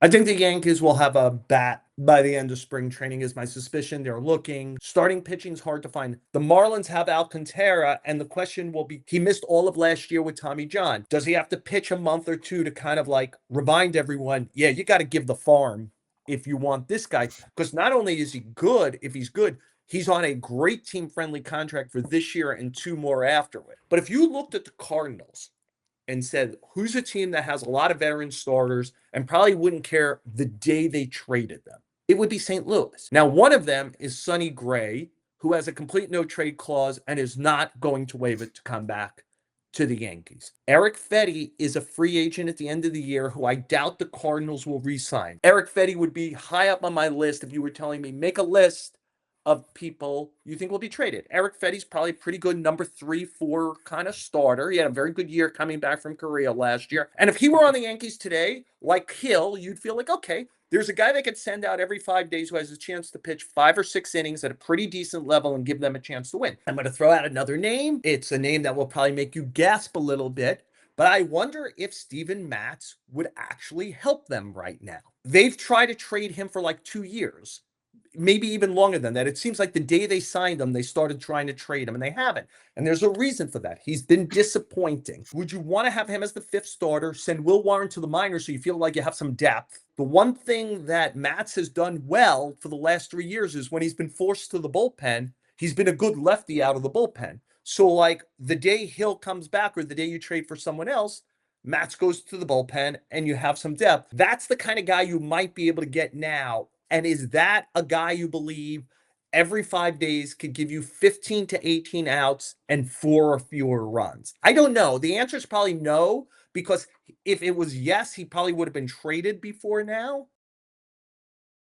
I think the Yankees will have a bat by the end of spring training is my suspicion. They're looking. Starting pitching is hard to find. The Marlins have Alcantara, and the question will be, he missed all of last year with Tommy John. Does he have to pitch a month or two to kind of like remind everyone, yeah, you got to give the farm if you want this guy? Because not only is he good, if he's good, he's on a great team-friendly contract for this year and two more afterward. But if you looked at the Cardinals, and said, who's a team that has a lot of veteran starters and probably wouldn't care the day they traded them? It would be St. Louis. Now, one of them is Sonny Gray, who has a complete no trade clause and is not going to waive it to come back to the Yankees. Eric Fetty is a free agent at the end of the year who I doubt the Cardinals will re-sign. Eric Fetty would be high up on my list if you were telling me make a list of people you think will be traded. Eric Fetty's probably pretty good number 3, 4 kind of starter. He had a very good year coming back from Korea last year. And if he were on the Yankees today, like Hill, you'd feel like, okay, there's a guy they could send out every 5 days who has a chance to pitch 5 or 6 innings at a pretty decent level and give them a chance to win. I'm going to throw out another name. It's a name that will probably make you gasp a little bit. But I wonder if Steven Matz would actually help them right now. They've tried to trade him for like 2 years, maybe even longer than that. It seems like the day they signed him, they started trying to trade him, and they haven't. And there's a reason for that. He's been disappointing. Would you want to have him as the 5th starter, send Will Warren to the minors so you feel like you have some depth? The one thing that Matz has done well for the last 3 years is when he's been forced to the bullpen, he's been a good lefty out of the bullpen. So, like, the day Hill comes back or the day you trade for someone else, Matz goes to the bullpen and you have some depth. That's the kind of guy you might be able to get now. And is that a guy you believe every 5 days could give you 15 to 18 outs and 4 or fewer runs? I don't know. The answer is probably no, because if it was yes, he probably would have been traded before now.